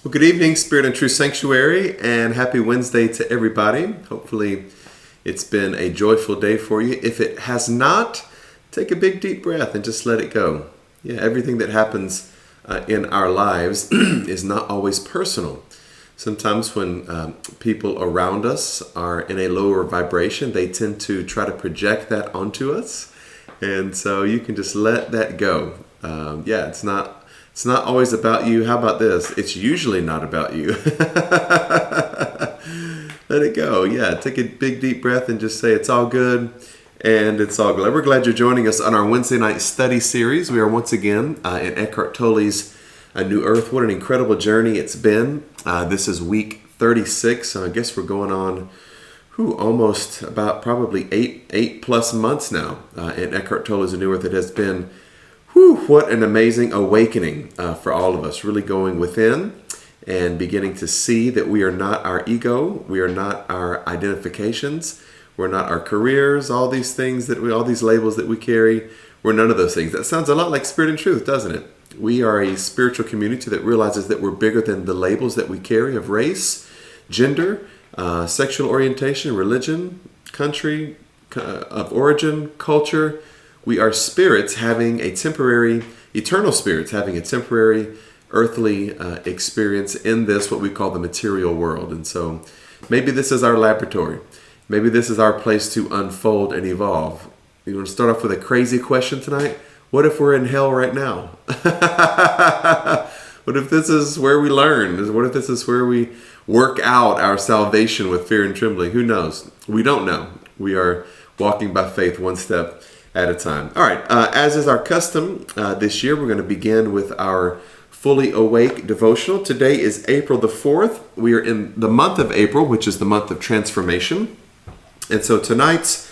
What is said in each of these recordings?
Well, good evening, Spirit and Truth Sanctuary, and happy Wednesday to everybody. Hopefully it's been a joyful day for you. If it has not, take a big deep breath and just let it go. Yeah, everything that happens in our lives is not always personal. Sometimes when people around us are in a lower vibration, they tend to try to project that onto us. And so you can just let that go. It's not always about you. How about this? It's usually not about you. Let it go. Yeah, take a big deep breath and just say it's all good and it's all good. We're glad you're joining us on our Wednesday night study series. We are once again in Eckhart Tolle's A New Earth. What an incredible journey it's been. This is week 36, so I guess we're going on almost about probably eight plus months now in Eckhart Tolle's A New Earth. It has been what an amazing awakening for all of us, really going within and beginning to see that we are not our ego, we are not our identifications, we're not our careers, all these things all these labels that we carry, we're none of those things. That sounds a lot like Spirit and Truth, doesn't it? We are a spiritual community that realizes that we're bigger than the labels that we carry of race, gender, sexual orientation, religion, country, of origin, culture. We are spirits having a temporary, eternal spirits having a temporary earthly experience in this, what we call the material world. And so maybe this is our laboratory. Maybe this is our place to unfold and evolve. You want to start off with a crazy question tonight? What if we're in hell right now? What if this is where we learn? What if this is where we work out our salvation with fear and trembling? Who knows? We don't know. We are walking by faith one step at a time. All right, as is our custom this year, we're going to begin with our Fully Awake devotional. Today is April the 4th. We are in the month of April, which is the month of transformation. And so today's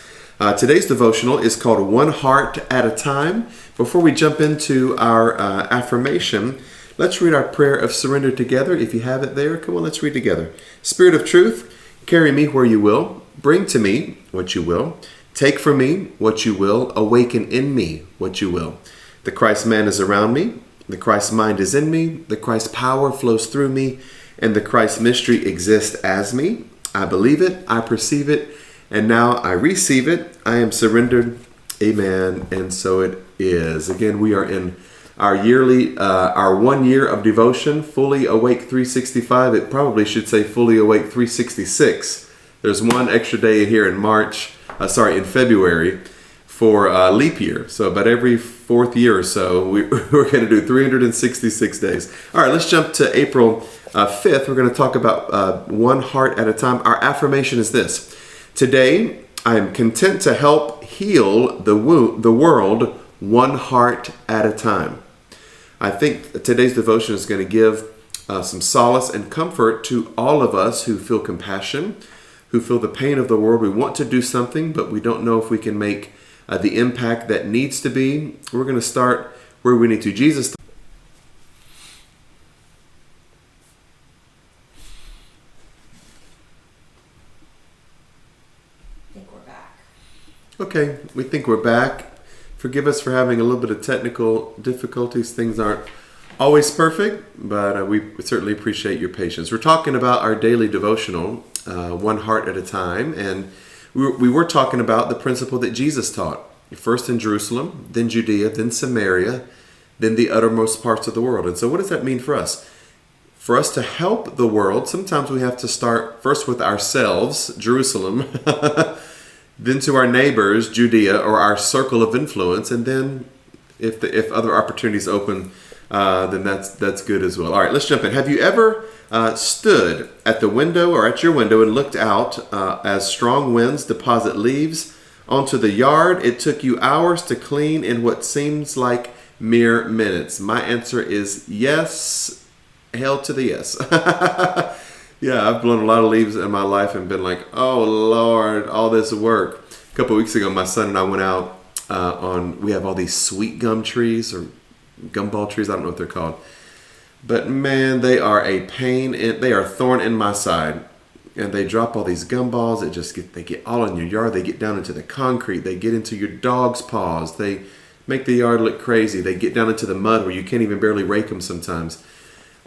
devotional is called One Heart at a Time. Before we jump into our affirmation, let's read our prayer of surrender together. If you have it there, come on, let's read together. Spirit of truth, carry me where you will. Bring to me what you will. Take from me what you will. Awaken in me what you will. The Christ man is around me. The Christ mind is in me. The Christ power flows through me. And the Christ mystery exists as me. I believe it. I perceive it. And now I receive it. I am surrendered. Amen. And so it is. Again, we are in our our 1 year of devotion, Fully Awake 365. It probably should say Fully Awake 366. There's one extra day here in in February for leap year. So about every fourth year or so, we're going to do 366 days. All right, let's jump to April 5th. We're going to talk about one heart at a time. Our affirmation is this. Today, I am content to help heal the world one heart at a time. I think today's devotion is going to give some solace and comfort to all of us who feel compassion, who feel the pain of the world. We want to do something, but we don't know if we can make the impact that needs to be. We're going to start where we need to. Jesus. Okay, we think we're back. Forgive us for having a little bit of technical difficulties. Things aren't always perfect, but we certainly appreciate your patience. We're talking about our daily devotional, one heart at a time, and we were talking about the principle that Jesus taught. First in Jerusalem, then Judea, then Samaria, then the uttermost parts of the world. And so what does that mean for us? For us to help the world, sometimes we have to start first with ourselves, Jerusalem, then to our neighbors, Judea, or our circle of influence, and then if other opportunities open, then that's good as well. All right, let's jump in. Have you ever stood at the window or at your window and looked out as strong winds deposit leaves onto the yard? It took you hours to clean in what seems like mere minutes. My answer is yes. Hell to the yes. Yeah, I've blown a lot of leaves in my life and been like, oh Lord, all this work. A couple of weeks ago, my son and I went out we have all these sweet gum trees or gumball trees. I don't know what they're called. But man, they are a pain. They are a thorn in my side. And they drop all these gumballs. They get all in your yard. They get down into the concrete. They get into your dog's paws. They make the yard look crazy. They get down into the mud where you can't even barely rake them sometimes.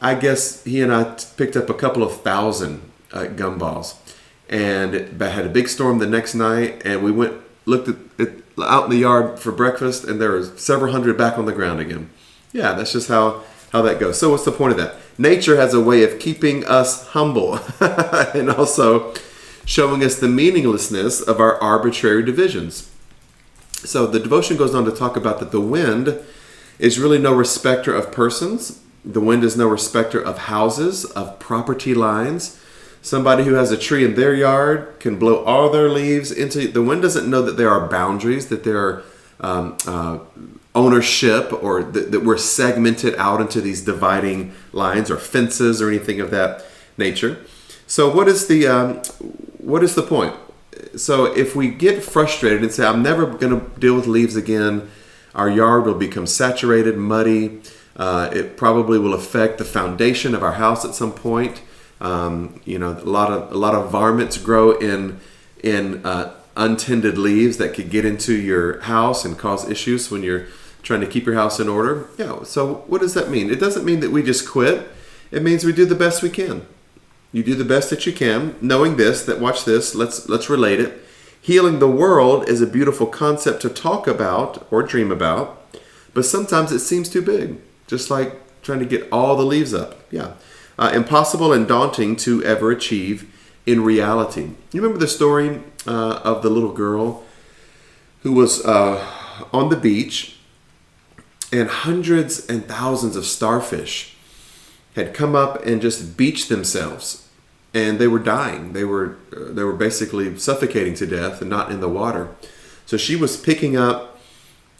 I guess he and I picked up a couple of thousand gumballs, and had a big storm the next night, and we looked out in the yard for breakfast, and there was several hundred back on the ground again. Yeah, that's just how that goes. So what's the point of that? Nature has a way of keeping us humble and also showing us the meaninglessness of our arbitrary divisions. So the devotion goes on to talk about that the wind is really no respecter of persons. The wind is no respecter of houses, of property lines. Somebody who has a tree in their yard can blow all their leaves into... The wind doesn't know that there are boundaries, that there are ownership, or that we're segmented out into these dividing lines or fences or anything of that nature. So what is the point? So if we get frustrated and say, I'm never going to deal with leaves again, our yard will become saturated, muddy. It probably will affect the foundation of our house at some point. A lot of varmints grow in untended leaves that could get into your house and cause issues when you're trying to keep your house in order. Yeah. So what does that mean? It doesn't mean that we just quit. It means we do the best we can. You do the best that you can, knowing watch this. Let's relate it. Healing the world is a beautiful concept to talk about or dream about, but sometimes it seems too big. Just like trying to get all the leaves up. Yeah. Impossible and daunting to ever achieve in reality. You remember the story of the little girl who was on the beach, and hundreds and thousands of starfish had come up and just beached themselves, and they were dying. They were basically suffocating to death and not in the water. So she was picking up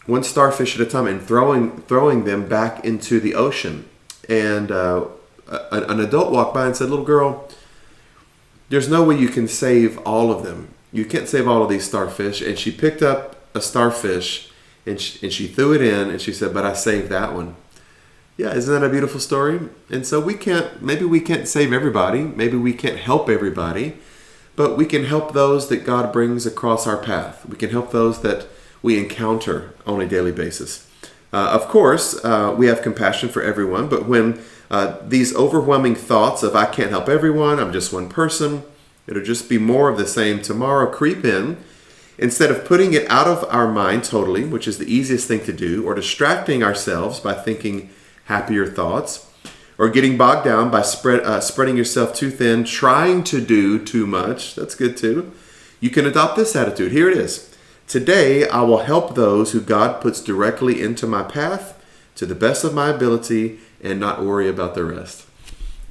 one starfish at a time, and throwing them back into the ocean. And an adult walked by and said, "Little girl, there's no way you can save all of them. You can't save all of these starfish." And she picked up a starfish and she threw it in, and she said, "But I saved that one." Yeah, isn't that a beautiful story? And so maybe we can't save everybody, maybe we can't help everybody, but we can help those that God brings across our path. We can help those that we encounter on a daily basis. Of course, we have compassion for everyone, but when these overwhelming thoughts of "I can't help everyone, I'm just one person, it'll just be more of the same tomorrow" creep in, instead of putting it out of our mind totally, which is the easiest thing to do, or distracting ourselves by thinking happier thoughts, or getting bogged down by spreading yourself too thin, trying to do too much, that's good too, you can adopt this attitude. Here it is. Today, I will help those who God puts directly into my path to the best of my ability and not worry about the rest.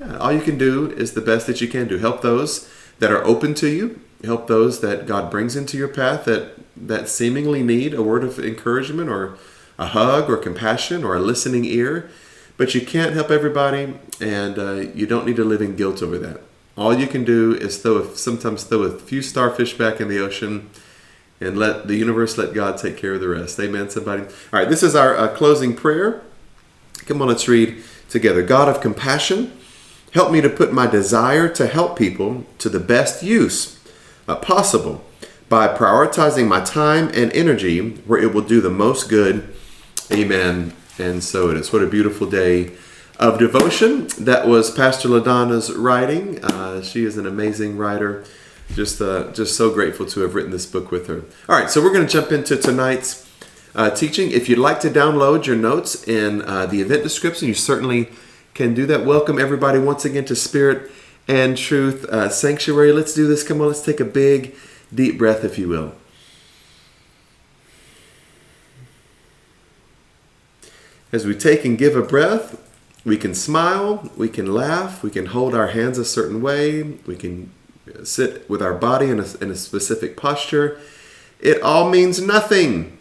Yeah, all you can do is the best that you can do. Help those that are open to you. Help those that God brings into your path that seemingly need a word of encouragement or a hug or compassion or a listening ear. But you can't help everybody, and you don't need to live in guilt over that. All you can do is sometimes throw a few starfish back in the ocean and let the universe, let God take care of the rest. Amen, somebody? All right, this is our closing prayer. Come on, let's read together. God of compassion, help me to put my desire to help people to the best use possible by prioritizing my time and energy where it will do the most good. Amen. And so it is. What a beautiful day of devotion. That was Pastor LaDonna's writing. She is an amazing writer. Just so grateful to have written this book with her. All right, so we're going to jump into tonight's teaching. If you'd like to download your notes in the event description, you certainly can do that. Welcome everybody once again to Spirit and Truth Sanctuary. Let's do this. Come on, let's take a big, deep breath, if you will. As we take and give a breath, we can smile, we can laugh, we can hold our hands a certain way, we can sit with our body in a specific posture. It all means nothing.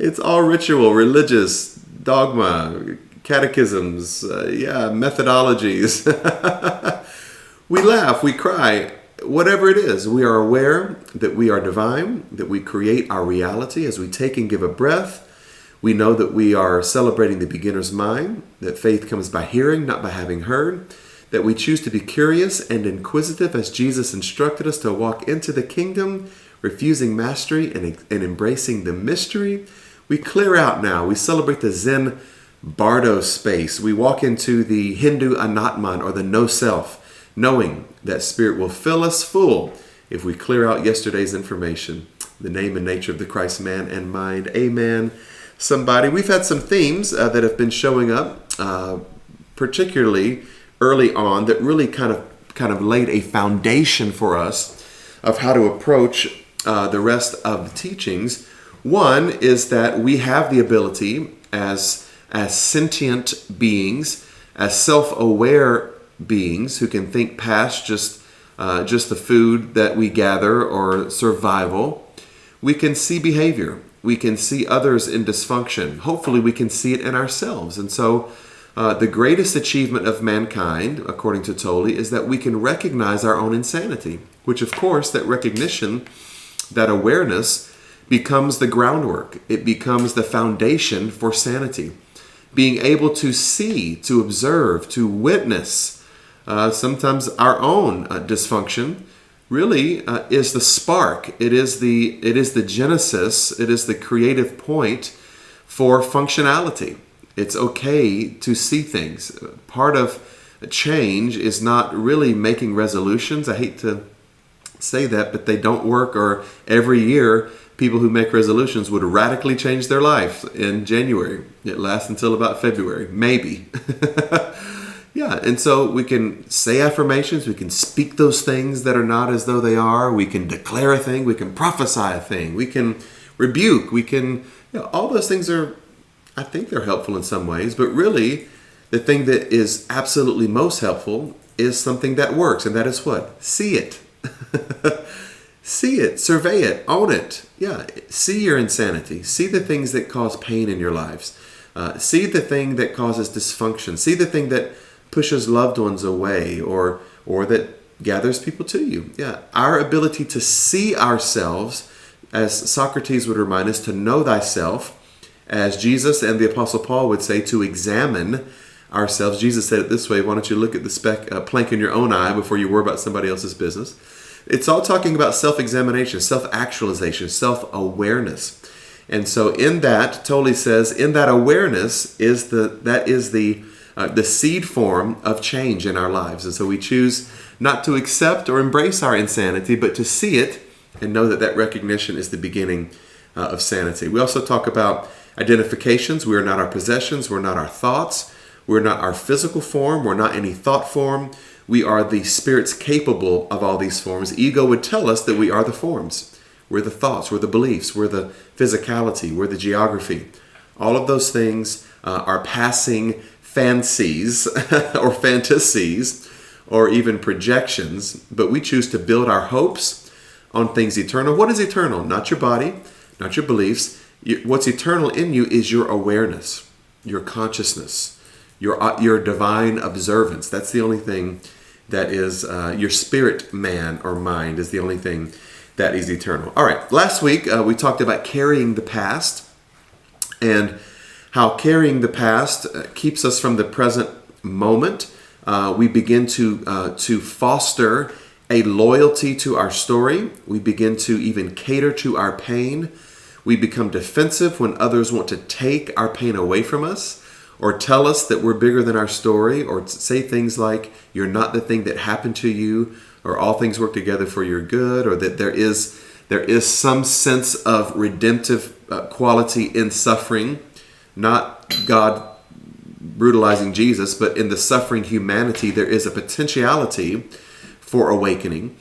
It's all ritual, religious, dogma, catechisms, methodologies. We laugh, we cry, whatever it is. We are aware that we are divine, that we create our reality as we take and give a breath. We know that we are celebrating the beginner's mind, that faith comes by hearing, not by having heard, that we choose to be curious and inquisitive as Jesus instructed us to walk into the kingdom, refusing mastery and embracing the mystery. We clear out now. We celebrate the Zen Bardo space. We walk into the Hindu Anatman, or the no self, knowing that Spirit will fill us full if we clear out yesterday's information. The name and nature of the Christ man and mind. Amen. Somebody, we've had some themes that have been showing up, particularly early on, that really kind of laid a foundation for us of how to approach the rest of the teachings. One is that we have the ability as sentient beings, as self-aware beings who can think past just the food that we gather or survival. We can see behavior. We can see others in dysfunction. Hopefully we can see it in ourselves. And so the greatest achievement of mankind, according to Tolle, is that we can recognize our own insanity, which of course that recognition, that awareness becomes the groundwork. It becomes the foundation for sanity. Being able to see, to observe, to witness sometimes our own dysfunction really is the spark. It is the genesis. It is the creative point for functionality. It's okay to see things. Part of change is not really making resolutions. I hate to say that, but they don't work. Or every year, people who make resolutions would radically change their life in January. It lasts until about February, maybe. Yeah, and so we can say affirmations, we can speak those things that are not as though they are, we can declare a thing, we can prophesy a thing, we can rebuke, we can, all those things are, I think they're helpful in some ways, but really the thing that is absolutely most helpful is something that works, and that is what? See it. See it, survey it, own it. Yeah, see your insanity. See the things that cause pain in your lives. See the thing that causes dysfunction. See the thing that pushes loved ones away or that gathers people to you. Yeah, our ability to see ourselves, as Socrates would remind us, to know thyself, as Jesus and the Apostle Paul would say, to examine ourselves. Jesus said it this way: why don't you look at the plank in your own eye before you worry about somebody else's business? It's all talking about self-examination, self-actualization, self-awareness. And so in that, Tolle says, in that awareness is the seed form of change in our lives. And so we choose not to accept or embrace our insanity, but to see it and know that recognition is the beginning of sanity. We also talk about identifications. We are not our possessions. We're not our thoughts. We're not our physical form. We're not any thought form. We are the spirits capable of all these forms. Ego would tell us that we are the forms. We're the thoughts, we're the beliefs, we're the physicality, we're the geography. All of those things are passing fancies or fantasies or even projections, but we choose to build our hopes on things eternal. What is eternal? Not your body, not your beliefs. What's eternal in you is your awareness, your consciousness, your divine observance. That's the only thing that is your spirit man or mind is the only thing that is eternal. All right, last week we talked about carrying the past and how carrying the past keeps us from the present moment. We begin to foster a loyalty to our story. We begin to even cater to our pain. We become defensive when others want to take our pain away from us, or tell us that we're bigger than our story, or say things like, you're not the thing that happened to you, or all things work together for your good, or that there is some sense of redemptive quality in suffering, not God brutalizing Jesus, but in the suffering humanity, there is a potentiality for awakening.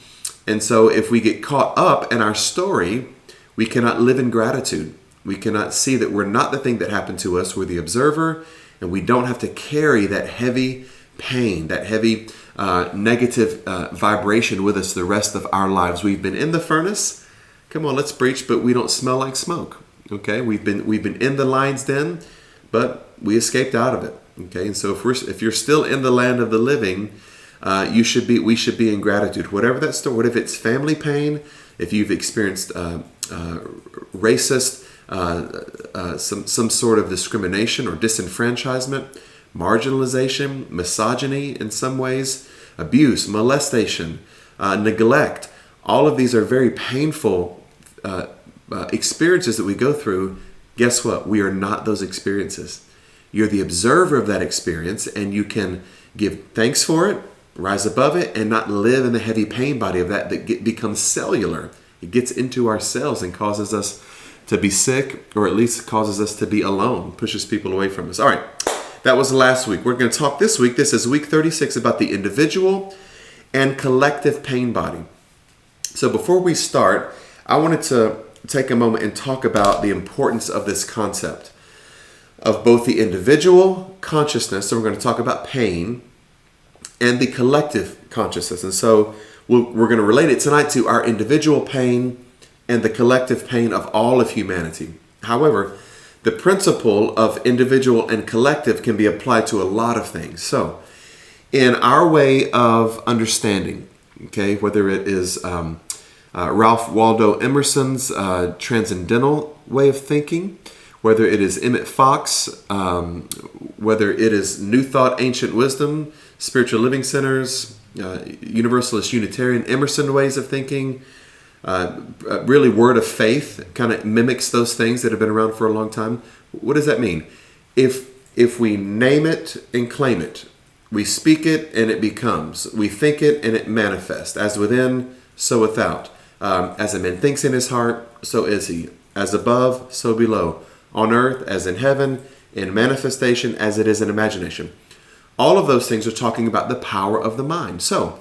And so if we get caught up in our story, we cannot live in gratitude. We cannot see that we're not the thing that happened to us, we're the observer, and we don't have to carry that heavy pain, that heavy negative vibration with us the rest of our lives. We've been in the furnace. Come on, let's preach, but we don't smell like smoke. Okay, we've been in the lion's den, but we escaped out of it. Okay, and so if you're still in the land of the living, we should be in gratitude. Whatever that story, what if it's family pain, if you've experienced racist, some sort of discrimination or disenfranchisement, marginalization, misogyny in some ways, abuse, molestation, neglect. All of these are very painful experiences that we go through. Guess what? We are not those experiences. You're the observer of that experience, and you can give thanks for it, rise above it, and not live in the heavy pain body of that becomes cellular. It gets into our cells and causes us to be sick, or at least causes us to be alone, pushes people away from us. All right, that was last week. We're going to talk this week. This is week 36 about the individual and collective pain body. So before we start, I wanted to take a moment and talk about the importance of this concept of both the individual consciousness, so we're going to talk about pain, and the collective consciousness. And so we're going to relate it tonight to our individual pain and the collective pain of all of humanity. However, the principle of individual and collective can be applied to a lot of things. So, in our way of understanding, okay, whether it is Ralph Waldo Emerson's transcendental way of thinking, whether it is Emmett Fox, whether it is New Thought, Ancient Wisdom, Spiritual Living Centers, Universalist Unitarian Emerson ways of thinking, really Word of Faith kind of mimics those things that have been around for a long time. What does that mean? If we name it and claim it, we speak it and it becomes, we think it and it manifests, as within, so without. As a man thinks in his heart, so is he. As above, so below. On earth, as in heaven, in manifestation, as it is in imagination. All of those things are talking about the power of the mind. So,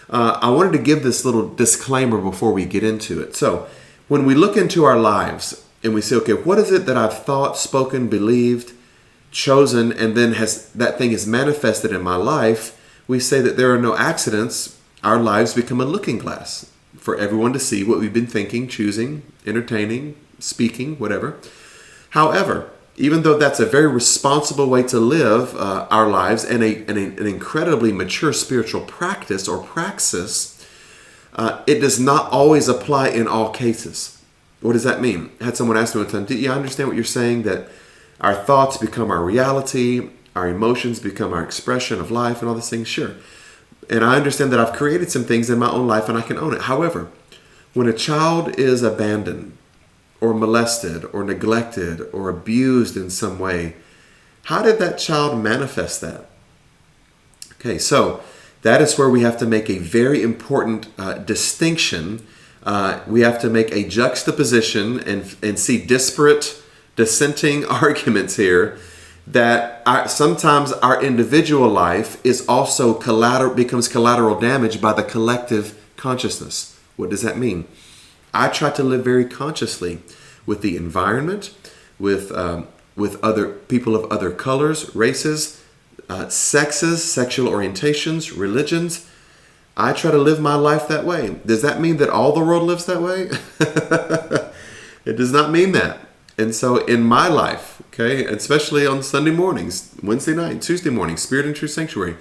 I wanted to give this little disclaimer before we get into it. So, when we look into our lives and we say, okay, what is it that I've thought, spoken, believed, chosen, and then that thing is manifested in my life, we say that there are no accidents. Our lives become a looking glass. for everyone to see what we've been thinking, choosing, entertaining, speaking, whatever. However, even though that's a very responsible way to live our lives and an incredibly mature spiritual practice or praxis, it does not always apply in all cases. What does that mean? I had someone ask me one time, "Do you understand what you're saying, that our thoughts become our reality, our emotions become our expression of life and all these things?" Sure. And I understand that I've created some things in my own life and I can own it. However, when a child is abandoned or molested or neglected or abused in some way, how did that child manifest that? Okay, so that is where we have to make a very important distinction. We have to make a juxtaposition and see disparate, dissenting arguments here, that sometimes our individual life is also becomes collateral damage by the collective consciousness. What does that mean? I try to live very consciously with the environment, with other people of other colors, races, sexes, sexual orientations, religions. I try to live my life that way. Does that mean that all the world lives that way? It does not mean that. And so in my life, okay, especially on Sunday mornings, Wednesday night, Tuesday morning, Spirit and Truth Sanctuary,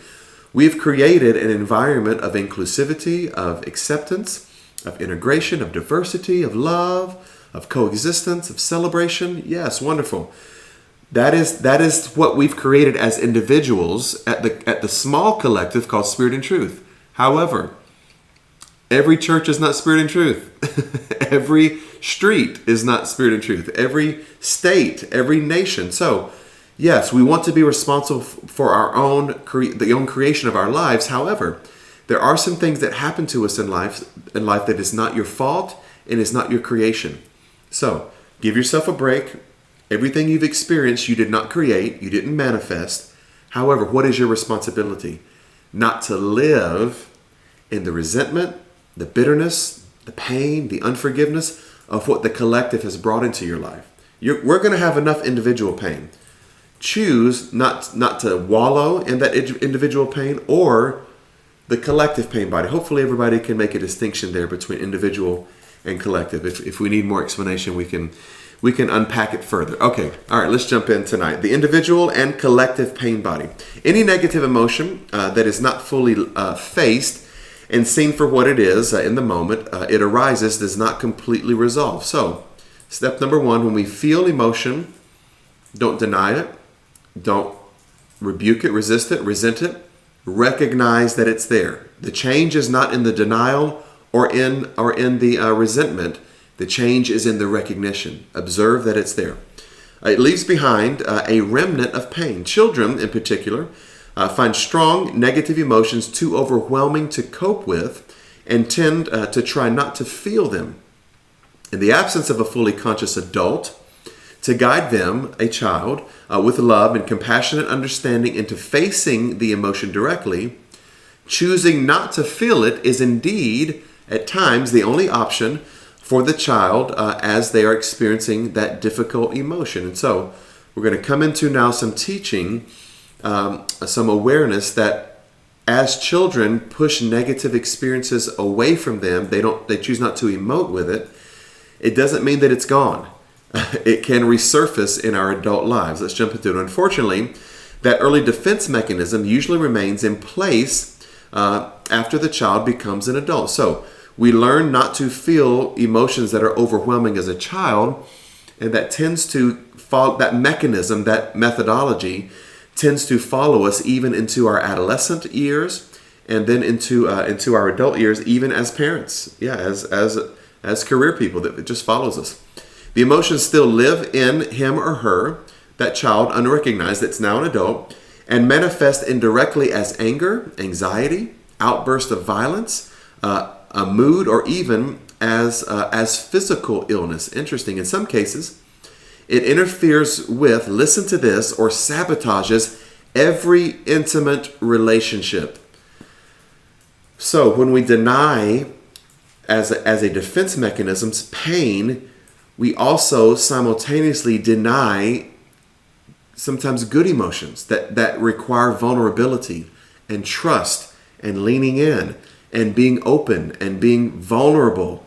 we've created an environment of inclusivity, of acceptance, of integration, of diversity, of love, of coexistence, of celebration. Yes, wonderful. That is what we've created as individuals at the small collective called Spirit and Truth. However, every church is not Spirit and Truth. Every street is not Spirit and Truth. Every state, every nation. So, yes, we want to be responsible for our own creation of our lives. However, there are some things that happen to us in life that is not your fault and is not your creation. So, give yourself a break. Everything you've experienced, you did not create, you didn't manifest. However, what is your responsibility? Not to live in the resentment, the bitterness, the pain, the unforgiveness of what the collective has brought into your life. We're going to have enough individual pain. Choose not to wallow in that individual pain or the collective pain body. Hopefully everybody can make a distinction there between individual and collective. If we need more explanation, we can unpack it further. Okay, all right, let's jump in tonight. The individual and collective pain body. Any negative emotion that is not fully faced and seen for what it is in the moment it arises does not completely resolve. So, step number one, when we feel emotion, don't deny it, don't rebuke it, resist it, resent it. Recognize that it's there. The change is not in the denial or in the resentment. The change is in the recognition. Observe that it's there. It leaves behind a remnant of pain. Children, in particular, find strong negative emotions too overwhelming to cope with and tend to try not to feel them. In the absence of a fully conscious adult to guide them, a child, with love and compassionate understanding into facing the emotion directly, choosing not to feel it is indeed, at times, the only option for the child as they are experiencing that difficult emotion. And so we're going to come into now some teaching, some awareness that as children push negative experiences away from them, they choose not to emote with it. It doesn't mean that it's gone. It can resurface in our adult lives. Let's jump into it. Unfortunately, that early defense mechanism usually remains in place after the child becomes an adult. So we learn not to feel emotions that are overwhelming as a child, and that tends to follow that mechanism, that methodology tends to follow us even into our adolescent years, and then into our adult years, even as parents. Yeah, as career people, that it just follows us. The emotions still live in him or her, that child unrecognized that's now an adult, and manifest indirectly as anger, anxiety, outburst of violence, a mood, or even as physical illness. Interesting. In some cases, it interferes with, listen to this, or sabotages every intimate relationship. So when we deny as a defense mechanism pain, we also simultaneously deny sometimes good emotions that require vulnerability and trust and leaning in and being open and being vulnerable.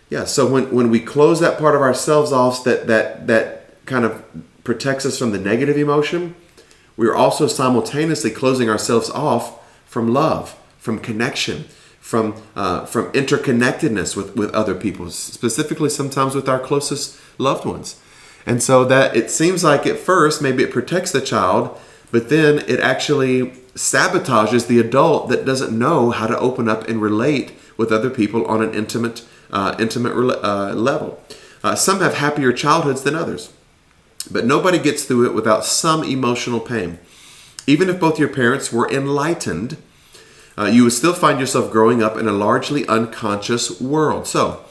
Yeah, so when we close that part of ourselves off that kind of protects us from the negative emotion, we're also simultaneously closing ourselves off from love, from connection, from interconnectedness with other people, specifically sometimes with our closest loved ones. And so that it seems like at first maybe it protects the child, but then it actually sabotages the adult that doesn't know how to open up and relate with other people on an intimate level. Some have happier childhoods than others, but nobody gets through it without some emotional pain. Even if both your parents were enlightened, you would still find yourself growing up in a largely unconscious world. So,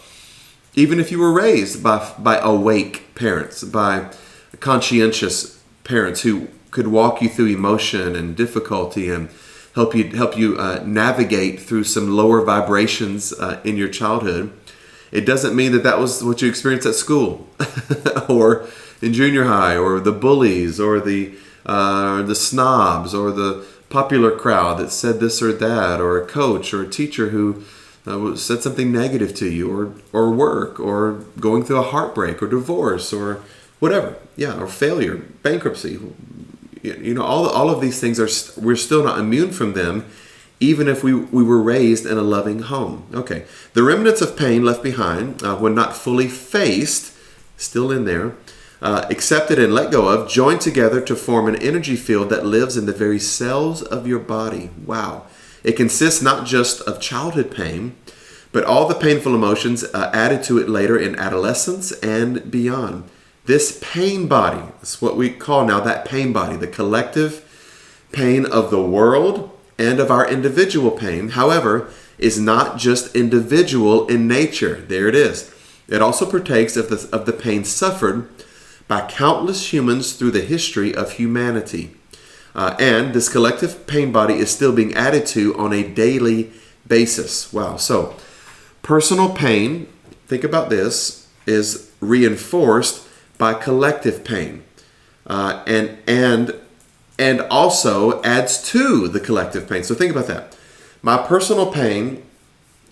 even if you were raised by awake parents, by conscientious parents who could walk you through emotion and difficulty and help you navigate through some lower vibrations in your childhood, it doesn't mean that was what you experienced at school or in junior high, or the bullies, or the snobs, or the popular crowd that said this or that, or a coach or a teacher who said something negative to you, or work, or going through a heartbreak or divorce or whatever, or failure, bankruptcy. All of these things we're still not immune from them, even if we were raised in a loving home. Okay, the remnants of pain left behind, when not fully faced, still in there, accepted and let go of, join together to form an energy field that lives in the very cells of your body. Wow. It consists not just of childhood pain, but all the painful emotions added to it later in adolescence and beyond. This pain body is what we call now that pain body, the collective pain of the world and of our individual pain, however, is not just individual in nature. There it is. It also partakes of the pain suffered by countless humans through the history of humanity. And this collective pain body is still being added to on a daily basis. Wow. So personal pain, think about this, is reinforced by collective pain. And also adds to the collective pain. So think about that. My personal pain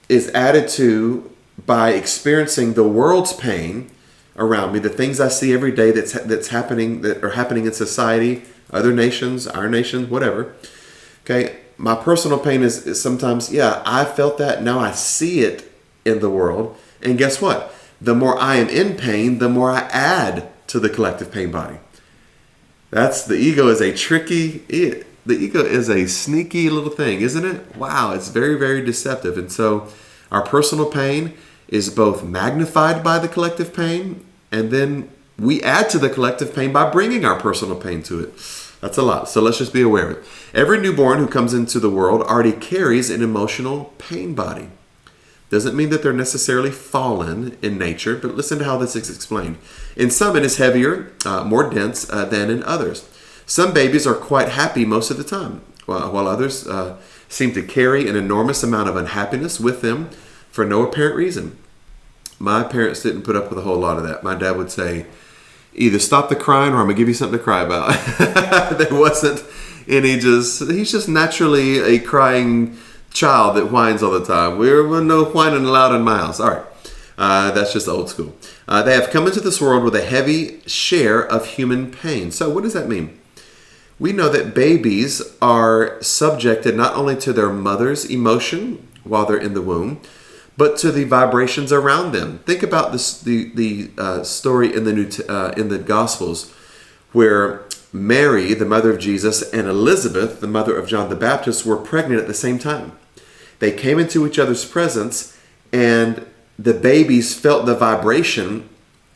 is added to by experiencing the world's pain around me, the things I see every day that are happening in society, other nations, our nation, whatever. Okay, my personal pain is sometimes, I felt that, now I see it in the world. And guess what? The more I am in pain, the more I add to the collective pain body. The ego is the ego is a sneaky little thing, isn't it? Wow, it's very, very deceptive. And so our personal pain is both magnified by the collective pain, and then we add to the collective pain by bringing our personal pain to it. That's a lot. So let's just be aware of it. Every newborn who comes into the world already carries an emotional pain body. Doesn't mean that they're necessarily fallen in nature, but listen to how this is explained. In some, it is heavier, more dense than in others. Some babies are quite happy most of the time, while others seem to carry an enormous amount of unhappiness with them for no apparent reason. My parents didn't put up with a whole lot of that. My dad would say, either stop the crying or I'm going to give you something to cry about. There wasn't any he's just naturally a crying child that whines all the time. We're no whining allowed in my house. All right. That's just old school. They have come into this world with a heavy share of human pain. So what does that mean? We know that babies are subjected not only to their mother's emotion while they're in the womb, but to the vibrations around them. Think about this, the story in the Gospels, where Mary, the mother of Jesus, and Elizabeth, the mother of John the Baptist, were pregnant at the same time. They came into each other's presence, and the babies felt the vibration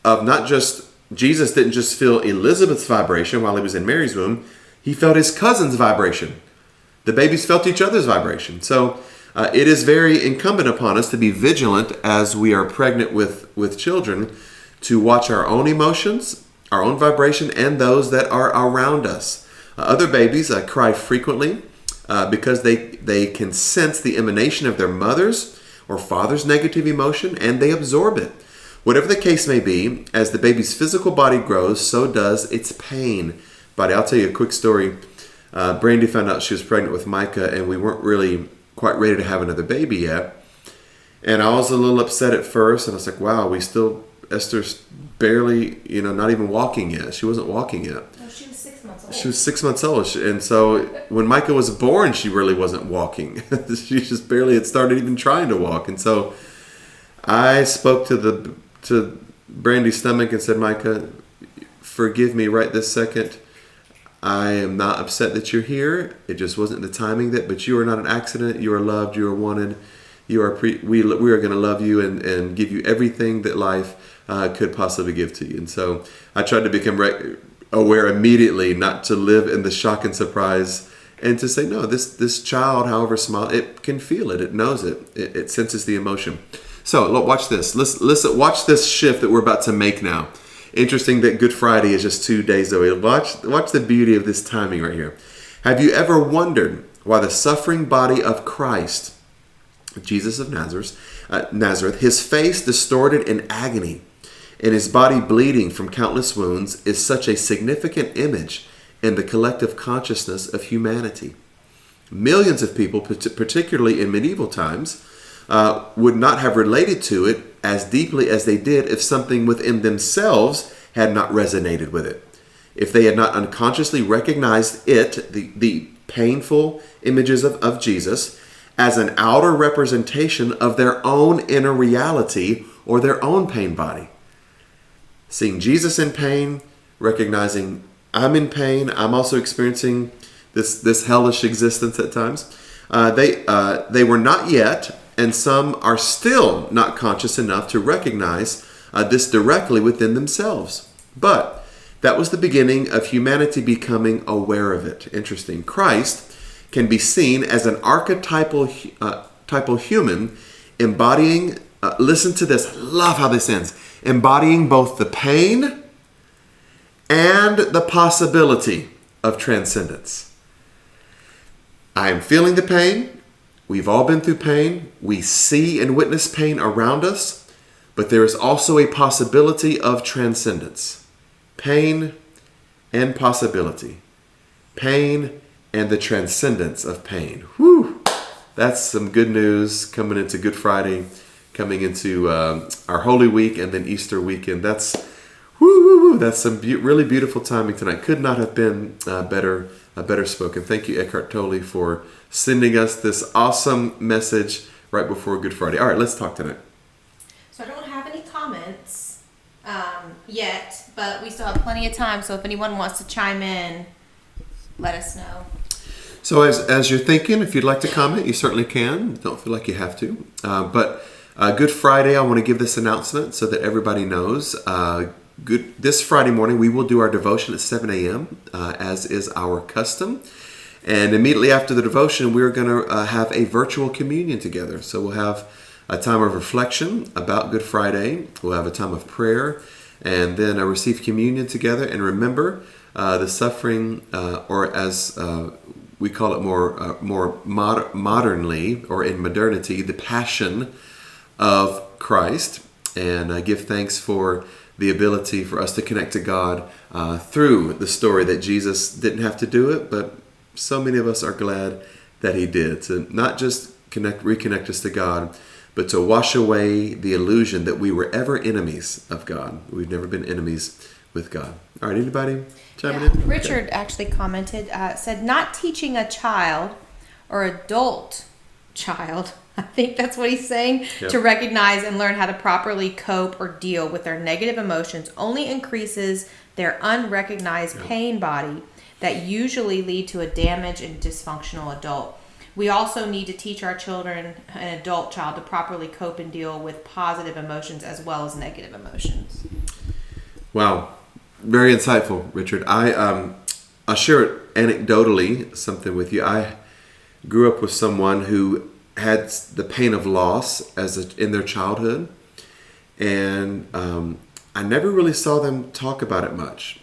of not just, Jesus didn't just feel Elizabeth's vibration while he was in Mary's womb, he felt his cousin's vibration. The babies felt each other's vibration. So it is very incumbent upon us to be vigilant as we are pregnant with children, to watch our own emotions, our own vibration, and those that are around us. Other babies cry frequently because they can sense the emanation of their mother's or father's negative emotion, and they absorb it. Whatever the case may be, as the baby's physical body grows, so does its pain body. I'll tell you a quick story. Brandy found out she was pregnant with Micah, and we weren't really quite ready to have another baby yet. And I was a little upset at first, and I was like, wow, Esther's barely, not even walking yet. She wasn't walking yet. Oh, she was 6 months old. She was 6 months old. And so when Micah was born, she really wasn't walking. She just barely had started even trying to walk. And so I spoke to Brandy's stomach and said, Micah, forgive me right this second. I am not upset that you're here. It just wasn't the timing but you are not an accident. You are loved. You are wanted. We are going to love you and give you everything that life could possibly give to you. And so I tried to become aware immediately, not to live in the shock and surprise, and to say, no, this child, however small, it can feel it. It knows it. It senses the emotion. So look, watch this. Listen, watch this shift that we're about to make now. Interesting that Good Friday is just 2 days away. Watch the beauty of this timing right here. Have you ever wondered why the suffering body of Christ, Jesus of Nazareth, his face distorted in agony and his body bleeding from countless wounds, is such a significant image in the collective consciousness of humanity? Millions of people, particularly in medieval times, would not have related to it as deeply as they did if something within themselves had not resonated with it. If they had not unconsciously recognized it, the painful images of Jesus, as an outer representation of their own inner reality or their own pain body. Seeing Jesus in pain, recognizing I'm in pain, I'm also experiencing this hellish existence at times. They were not yet, and some are still not conscious enough to recognize this directly within themselves. But that was the beginning of humanity becoming aware of it. Interesting. Christ can be seen as an archetypal human embodying, listen to this, I love how this ends, embodying both the pain and the possibility of transcendence. I am feeling the pain. We've all been through pain. We see and witness pain around us, but there is also a possibility of transcendence. Pain and possibility. Pain and the transcendence of pain. Whew! That's some good news coming into Good Friday, coming into our Holy Week and then Easter weekend. That's some really beautiful timing tonight. Could not have been better spoken. Thank you, Eckhart Tolle, for sending us this awesome message right before Good Friday. All right, let's talk tonight. So I don't have any comments yet, but we still have plenty of time. So if anyone wants to chime in, let us know. So as you're thinking, if you'd like to comment, you certainly can. Don't feel like you have to. But Good Friday, I want to give this announcement so that everybody knows. This Friday morning, we will do our devotion at 7 a.m., as is our custom. And immediately after the devotion, we're going to have a virtual communion together. So we'll have a time of reflection about Good Friday. We'll have a time of prayer, and then receive communion together. And remember the suffering, or as we call it more modernly, or in modernity, the passion of Christ, and give thanks for the ability for us to connect to God through the story that Jesus didn't have to do it, but so many of us are glad that he did, to not just reconnect us to God, but to wash away the illusion that we were ever enemies of God. We've never been enemies with God. All right, anybody chiming in? Richard actually commented, said, not teaching a child or adult child, I think that's what he's saying, Yep. to recognize and learn how to properly cope or deal with their negative emotions only increases their unrecognized pain body that usually lead to a damaged and dysfunctional adult. We also need to teach our children, an adult child, to properly cope and deal with positive emotions as well as negative emotions. Wow. Very insightful, Richard. I'll share anecdotally something with you. I grew up with someone who had the pain of loss in their childhood, and I never really saw them talk about it much.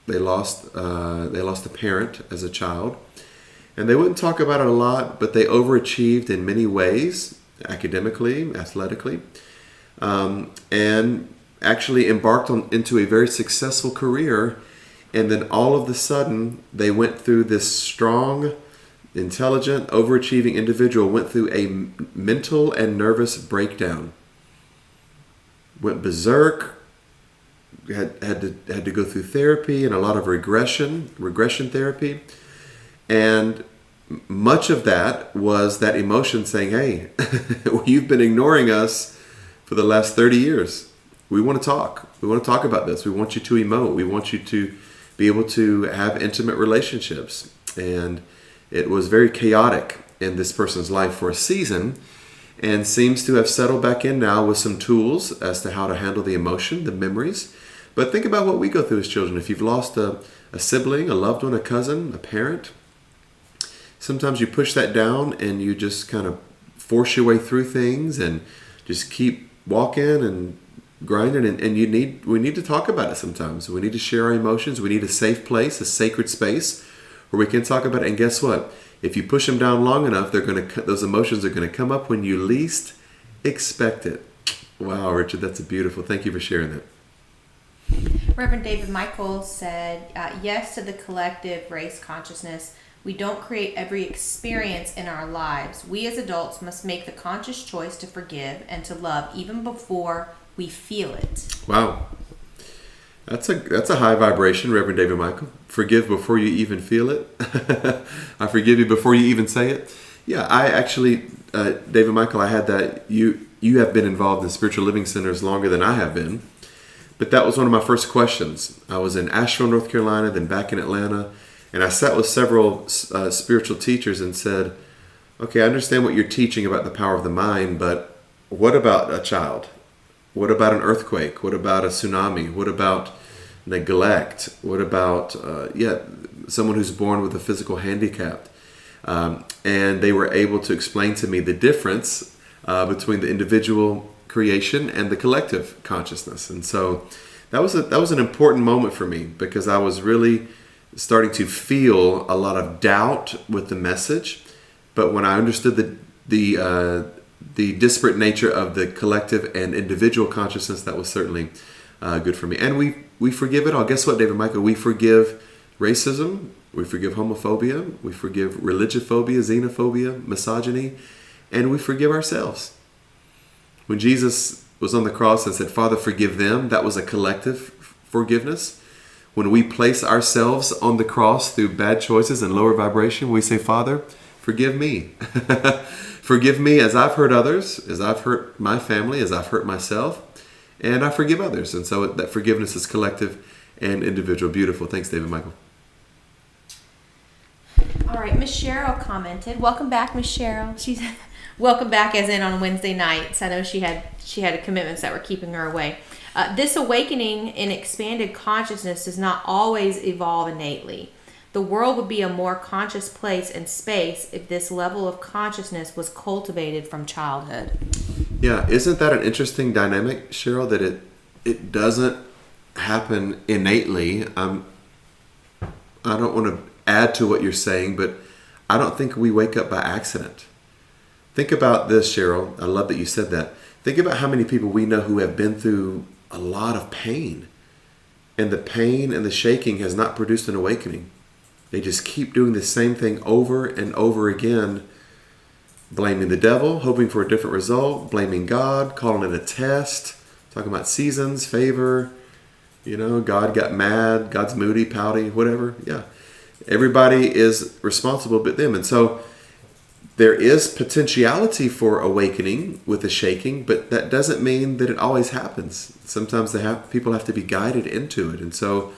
They lost a parent as a child, and they wouldn't talk about it a lot, but they overachieved in many ways, academically, athletically, and actually embarked into a very successful career. And then all of a sudden, they went through this strong intelligent, overachieving individual went through a mental and nervous breakdown. Went berserk, had to go through therapy and a lot of regression therapy. And much of that was that emotion saying, hey, you've been ignoring us for the last 30 years. We want to talk. We want to talk about this. We want you to emote. We want you to be able to have intimate relationships. And it was very chaotic in this person's life for a season, and seems to have settled back in now with some tools as to how to handle the emotion, the memories. But think about what we go through as children. If you've lost a sibling, a loved one, a cousin, a parent, sometimes you push that down and you just kind of force your way through things and just keep walking and grinding. And we need to talk about it sometimes. We need to share our emotions. We need a safe place, a sacred space where we can talk about it. And guess what? If you push them down long enough, those emotions are going to come up when you least expect it. Wow, Richard, that's beautiful. Thank you for sharing that. Reverend David Michael said, yes to the collective race consciousness. We don't create every experience in our lives. We as adults must make the conscious choice to forgive and to love even before we feel it. Wow. That's a high vibration, Reverend David Michael. Forgive before you even feel it. I forgive you before you even say it. Yeah, I actually, David Michael, I had that. You have been involved in spiritual living centers longer than I have been. But that was one of my first questions. I was in Asheville, North Carolina, then back in Atlanta. And I sat with several spiritual teachers and said, okay, I understand what you're teaching about the power of the mind, but what about a child? What about an earthquake? What about a tsunami? What about neglect? What about, someone who's born with a physical handicap? And they were able to explain to me the difference between the individual creation and the collective consciousness. And so that was an important moment for me, because I was really starting to feel a lot of doubt with the message. But when I understood the disparate nature of the collective and individual consciousness, that was certainly good for me. And we forgive it all. Guess what, David Michael? We forgive racism. We forgive homophobia. We forgive religiophobia, xenophobia, misogyny. And we forgive ourselves. When Jesus was on the cross and said, Father, forgive them, that was a collective forgiveness. When we place ourselves on the cross through bad choices and lower vibration, we say, Father, forgive me. Forgive me as I've hurt others, as I've hurt my family, as I've hurt myself, and I forgive others. And so that forgiveness is collective and individual. Beautiful. Thanks, David Michael. All right, Miss Cheryl commented. Welcome back, Miss Cheryl. She's welcome back, as in on Wednesday nights. I know she had commitments that were keeping her away. This awakening in expanded consciousness does not always evolve innately. The world would be a more conscious place and space if this level of consciousness was cultivated from childhood. Yeah, isn't that an interesting dynamic, Cheryl, that it doesn't happen innately? I don't want to add to what you're saying, but I don't think we wake up by accident. Think about this, Cheryl. I love that you said that. Think about how many people we know who have been through a lot of pain, and the pain and the shaking has not produced an awakening. They just keep doing the same thing over and over again, blaming the devil, hoping for a different result, blaming God, calling it a test, talking about seasons, favor, God got mad, God's moody, pouty, whatever. Yeah. Everybody is responsible but them. And so there is potentiality for awakening with the shaking, but that doesn't mean that it always happens. Sometimes people have to be guided into it. And so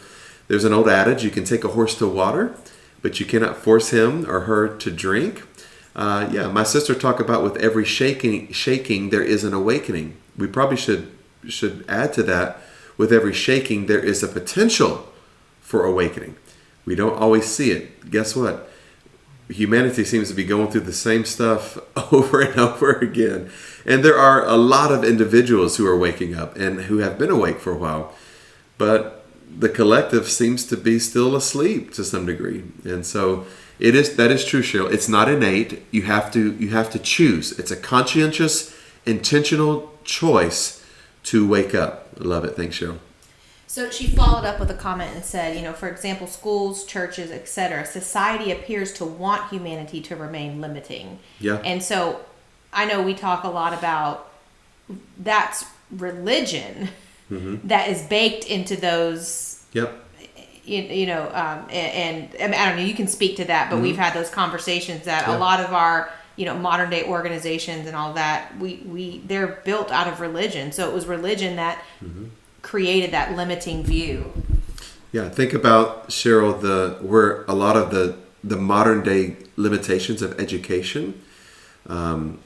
there's an old adage, you can take a horse to water, but you cannot force him or her to drink. My sister talked about with every shaking there is an awakening. We probably should add to that, with every shaking there is a potential for awakening. We don't always see it. Guess what? Humanity seems to be going through the same stuff over and over again. And there are a lot of individuals who are waking up and who have been awake for a while. But the collective seems to be still asleep to some degree. And so that is true, Cheryl. It's not innate. You have to choose. It's a conscientious, intentional choice to wake up. I love it. Thanks, Cheryl. So she followed up with a comment and said, for example, schools, churches, etc., society appears to want humanity to remain limiting. Yeah. And so I know we talk a lot about that's religion that is baked into those. Yep. And I mean, I don't know, you can speak to that, but we've had those conversations that a lot of our, modern day organizations and all that, they're built out of religion. So it was religion that created that limiting view. Yeah, think about, Cheryl, where a lot of the modern day limitations of education, a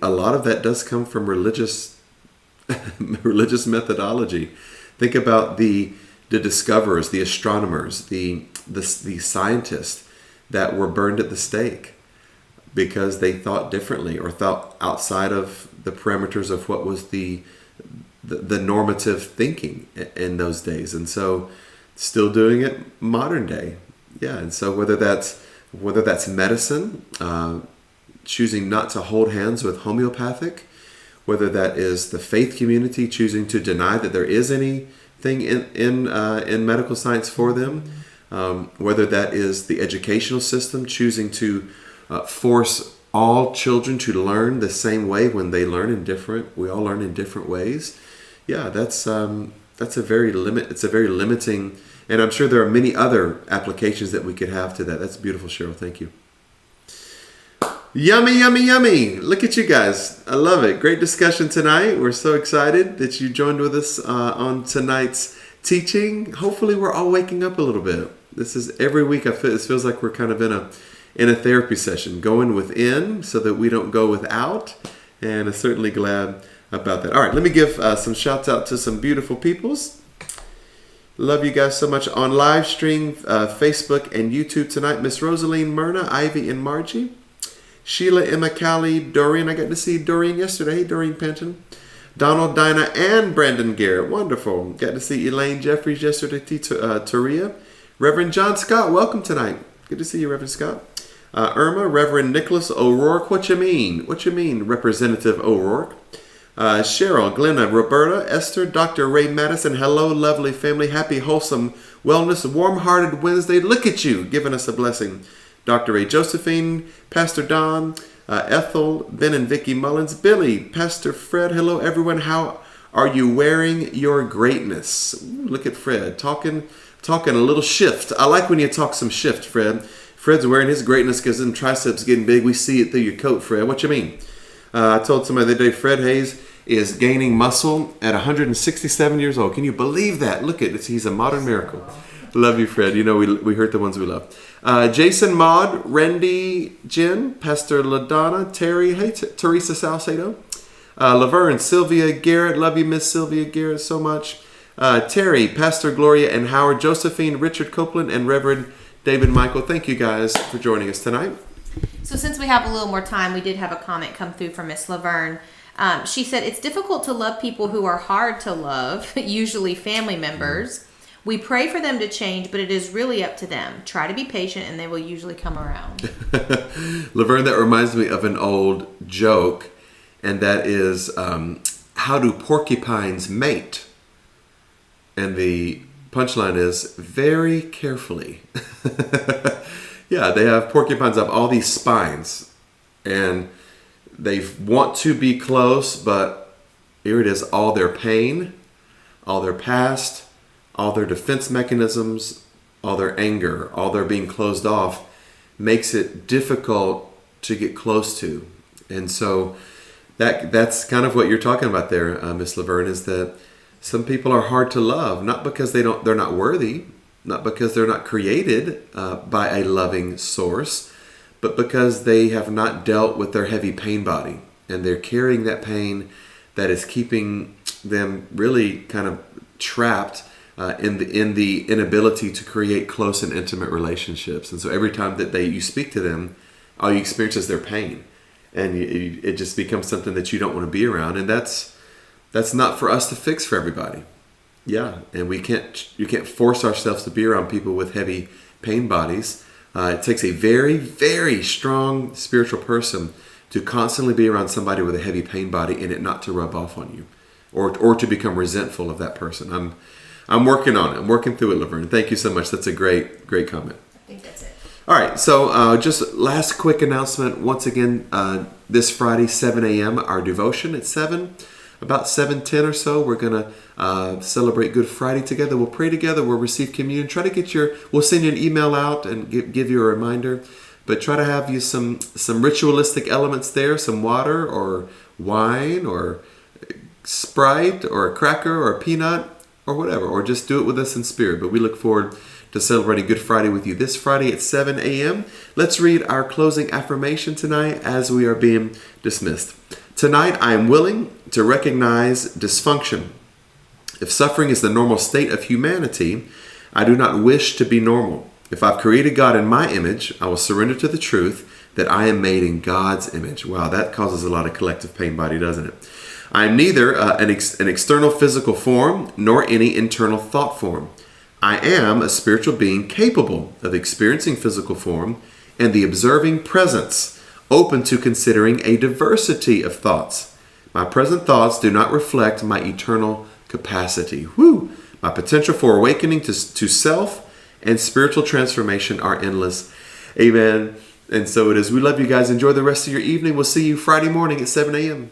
lot of that does come from religious methodology. Think about the discoverers, the astronomers, the scientists that were burned at the stake because they thought differently or thought outside of the parameters of what was the normative thinking in those days. And so still doing it modern day. Yeah. And so whether that's medicine, choosing not to hold hands with homeopathic, whether that is the faith community choosing to deny that there is anything in medical science for them, whether that is the educational system choosing to force all children to learn the same way when they we all learn in different ways. Yeah, it's a very limiting, and I'm sure there are many other applications that we could have to that. That's beautiful, Cheryl. Thank you. Yummy, yummy, yummy. Look at you guys. I love it. Great discussion tonight. We're so excited that you joined with us on tonight's teaching. Hopefully we're all waking up a little bit. This is every week. It feels like we're kind of in a therapy session, going within so that we don't go without. And I'm certainly glad about that. All right, let me give some shouts out to some beautiful peoples. Love you guys so much on live stream, Facebook and YouTube tonight. Miss Rosaline Myrna, Ivy and Margie. Sheila, Emma, Callie, Doreen. I got to see Doreen yesterday. Hey, Doreen Penton. Donald, Dinah, and Brandon Garrett. Wonderful. Got to see Elaine Jeffries yesterday. Taria. Reverend John Scott, welcome tonight. Good to see you, Reverend Scott. Irma, Reverend Nicholas O'Rourke. What you mean? What you mean, Representative O'Rourke? Cheryl, Glenna, Roberta, Esther, Dr. Ray Madison. Hello, lovely family. Happy, wholesome wellness, warm-hearted Wednesday. Look at you, giving us a blessing. Dr. Ray Josephine, Pastor Don, Ethel, Ben and Vicky Mullins, Billy, Pastor Fred. Hello, everyone. How are you wearing your greatness? Ooh, look at Fred, talking a little shift. I like when you talk some shift, Fred. Fred's wearing his greatness because them triceps getting big. We see it through your coat, Fred. What you mean? I told somebody the other day, Fred Hayes is gaining muscle at 167 years old. Can you believe that? Look at it. He's a modern miracle. Love you, Fred. We hurt the ones we love. Jason, Maud, Randy, Jen, Pastor LaDonna, Terry, hey, Teresa Salcedo, Laverne, Sylvia Garrett. Love you, Miss Sylvia Garrett, so much. Terry, Pastor Gloria and Howard, Josephine, Richard Copeland, and Reverend David Michael. Thank you guys for joining us tonight. So since we have a little more time, we did have a comment come through from Miss Laverne. She said, it's difficult to love people who are hard to love, usually family members. We pray for them to change, but it is really up to them. Try to be patient, and they will usually come around. Laverne, that reminds me of an old joke, and that is, how do porcupines mate? And the punchline is, very carefully. Yeah, they have porcupines have all these spines, and they want to be close, but here it is, all their pain, all their past, all their defense mechanisms, all their anger, all their being closed off makes it difficult to get close to. And so that's kind of what you're talking about there, Miss Laverne, is that some people are hard to love, not because they're not worthy, not because they're not created by a loving source, but because they have not dealt with their heavy pain body, and they're carrying that pain that is keeping them really kind of trapped in the inability to create close and intimate relationships. And so every time that you speak to them, all you experience is their pain, and it just becomes something that you don't want to be around. And that's not for us to fix for everybody. Yeah, and you can't force ourselves to be around people with heavy pain bodies. It takes a very, very strong spiritual person to constantly be around somebody with a heavy pain body and it not to rub off on you. or to become resentful of that person. I'm working on it. I'm working through it, Laverne. Thank you so much. That's a great comment. I think that's it. All right, so just last quick announcement. Once again, this Friday, 7 a.m., our devotion at 7. About 7:10 or so, we're going to celebrate Good Friday together. We'll pray together. We'll receive communion. Try to get we'll send you an email out and give you a reminder. But try to have you some ritualistic elements there, some water or wine or Sprite or a cracker or a peanut or whatever. Or just do it with us in spirit. But we look forward to celebrating Good Friday with you this Friday at 7 a.m. Let's read our closing affirmation tonight as we are being dismissed. Tonight, I am willing to recognize dysfunction. If suffering is the normal state of humanity, I do not wish to be normal. If I've created God in my image, I will surrender to the truth that I am made in God's image. Wow, that causes a lot of collective pain body, doesn't it? I am neither an external physical form nor any internal thought form. I am a spiritual being capable of experiencing physical form and the observing presence, open to considering a diversity of thoughts. My present thoughts do not reflect my eternal capacity. Woo! My potential for awakening to self and spiritual transformation are endless. Amen. And so it is. We love you guys. Enjoy the rest of your evening. We'll see you Friday morning at 7 a.m.